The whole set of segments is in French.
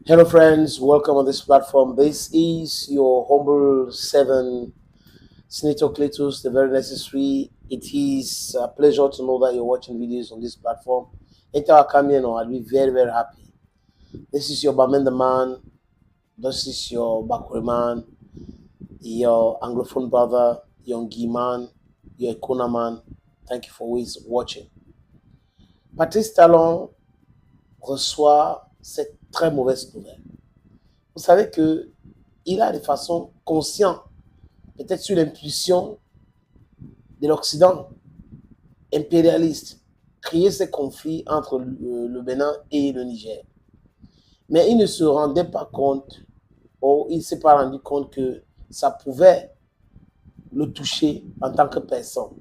Hello, friends. Welcome on this platform. This is your humble seven, Senator Cletus, the very necessary. It is a pleasure to know that you're watching videos on this platform. Anytime I come here, I'll be very, very happy. This is your Bamenda man. This is your Bakuri man, your Anglophone brother, your Ngi man, your Ekona man. Thank you for always watching. Patrice Talon reçoit cette très mauvaise nouvelle. Vous savez que il a de façon consciente, peut-être sur l'impulsion de l'Occident impérialiste, créé ces conflits entre le Bénin et le Niger. Mais il ne se rendait pas compte, ou il ne s'est pas rendu compte que ça pouvait le toucher en tant que personne.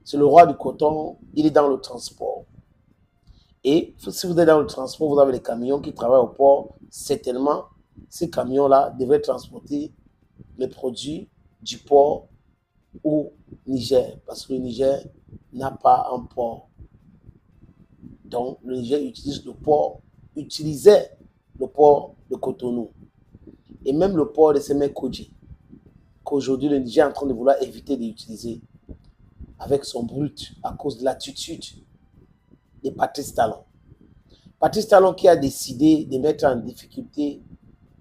C'est le roi du coton, il est dans le transport. Et si vous êtes dans le transport, vous avez les camions qui travaillent au port, certainement, ces camions-là devraient transporter les produits du port au Niger, parce que le Niger n'a pas un port. Donc, le Niger utilisait le port de Cotonou et même le port de Semekoji, qu'aujourd'hui le Niger est en train de vouloir éviter d'utiliser avec son brut à cause de l'attitude de Patrice Talon. Patrice Talon qui a décidé de mettre en difficulté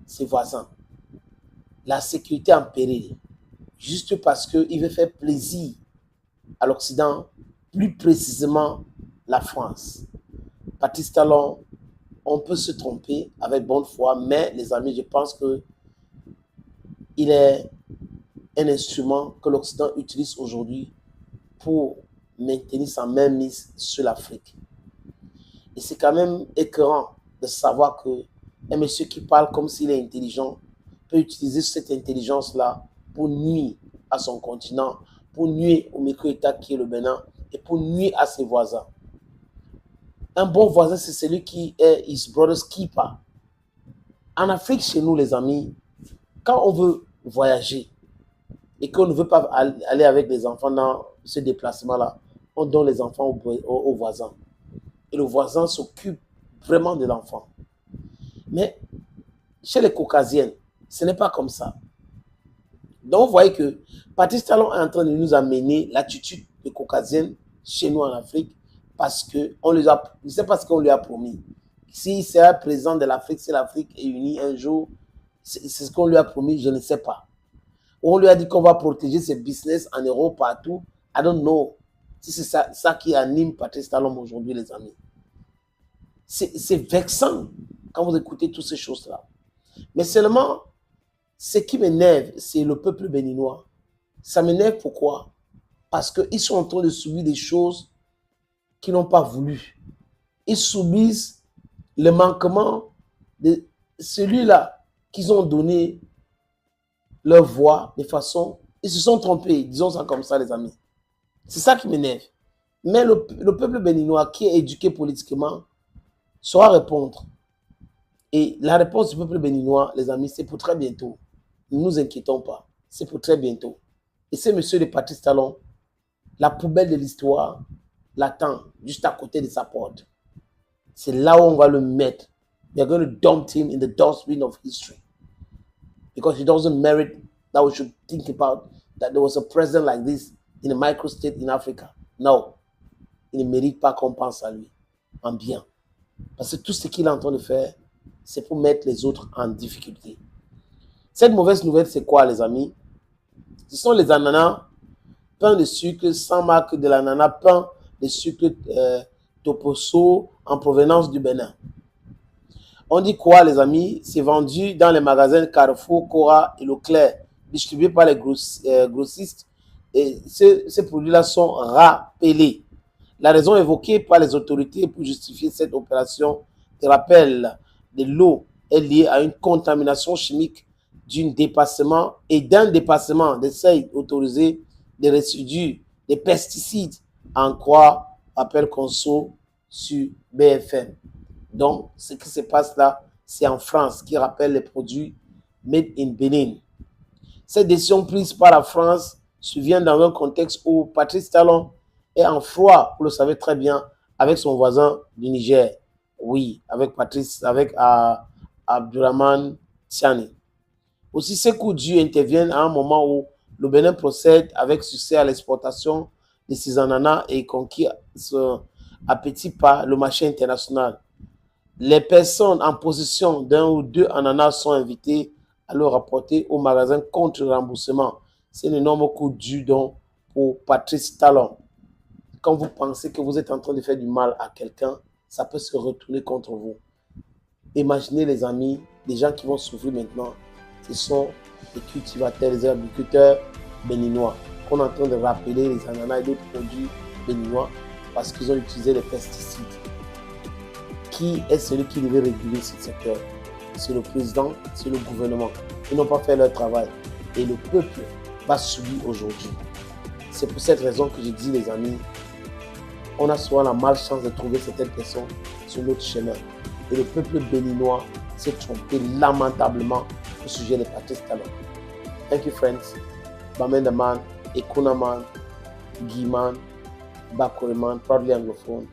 ses voisins, la sécurité en péril, juste parce qu'il veut faire plaisir à l'Occident, plus précisément la France. Patrice Talon, on peut se tromper avec bonne foi, mais les amis, je pense qu'il est un instrument que l'Occident utilise aujourd'hui pour maintenir sa main mise sur l'Afrique. Et c'est quand même écœurant de savoir qu'un monsieur qui parle comme s'il est intelligent peut utiliser cette intelligence-là pour nuire à son continent, pour nuire au micro-État qui est le Bénin et pour nuire à ses voisins. Un bon voisin, c'est celui qui est his brother's keeper. En Afrique, chez nous, les amis, quand on veut voyager et qu'on ne veut pas aller avec les enfants dans ce déplacement-là, on donne les enfants aux voisins. Et le voisin s'occupe vraiment de l'enfant. Mais chez les Caucasiennes, ce n'est pas comme ça. Donc, vous voyez que Patrice Talon est en train de nous amener l'attitude des Caucasiennes chez nous en Afrique parce qu'on les a, je ne sais pas ce qu'on lui a promis. S'il sera président de l'Afrique, si l'Afrique est unie un jour, c'est ce qu'on lui a promis, je ne sais pas. On lui a dit qu'on va protéger ses business en Europe partout. I don't know si c'est ça qui anime Patrice Talon aujourd'hui, les amis. C'est vexant quand vous écoutez toutes ces choses-là. Mais seulement, ce qui m'énerve, c'est le peuple béninois. Ça m'énerve pourquoi? Parce qu'ils sont en train de subir des choses qu'ils n'ont pas voulu. Ils subissent le manquement de celui-là qu'ils ont donné leur voix de façon... Ils se sont trompés, disons ça comme ça, les amis. C'est ça qui m'énerve. Mais le peuple béninois qui est éduqué politiquement saura répondre. Et la réponse du peuple béninois, les amis, c'est pour très bientôt. Ne nous inquiétons pas. C'est pour très bientôt. Et c'est monsieur de Patrice Talon, la poubelle de l'histoire, l'attend juste à côté de sa porte. C'est là où on va le mettre. We are going to dump him in the dustbin of history. Because he doesn't merit that we should think about that there was a president like this in a microstate in Africa. No. Il ne mérite pas qu'on pense à lui en bien. Parce que tout ce qu'il est en train de faire, c'est pour mettre les autres en difficulté. Cette mauvaise nouvelle, c'est quoi, les amis? Ce sont les ananas peints de sucre sans marque de l'ananas peint de sucre Toposo en provenance du Bénin. On dit quoi, les amis? C'est vendu dans les magasins Carrefour, Cora et Leclerc, distribués par les grossistes. Et ces produits-là sont rappelés. La raison évoquée par les autorités pour justifier cette opération de rappel de l'eau est liée à une contamination chimique d'un dépassement des seuils autorisés des résidus des pesticides, en croire rappel conso sur BFM. Donc, ce qui se passe là, c'est en France qui rappelle les produits made in Benin. Cette décision prise par la France survient dans un contexte où Patrice Talon est en froid, vous le savez très bien, avec son voisin du Niger. Oui, avec Patrice, avec Abdurrahman Tiani. Aussi, ces coups durs interviennent à un moment où le Bénin procède avec succès à l'exportation de ses ananas et conquiert à petits pas le marché international. Les personnes en possession d'un ou deux ananas sont invitées à le rapporter au magasin contre remboursement. C'est un énorme coup dur donc pour Patrice Talon. Quand vous pensez que vous êtes en train de faire du mal à quelqu'un, ça peut se retourner contre vous. Imaginez les amis, les gens qui vont souffrir maintenant, ce sont les cultivateurs, les agriculteurs béninois, qu'on est en train de rappeler les ananas et d'autres produits béninois parce qu'ils ont utilisé les pesticides. Qui est celui qui devait réguler ce secteur? C'est le président, c'est le gouvernement. Ils n'ont pas fait leur travail et le peuple va subir aujourd'hui. C'est pour cette raison que je dis, les amis, on a souvent la malchance de trouver certaines personnes sur notre chemin. Et le peuple béninois s'est trompé lamentablement au sujet des Patrice Talon. Thank you, friends. Bamendaman, Ekunaman, Guiman, Bakoreman, proudly anglophone.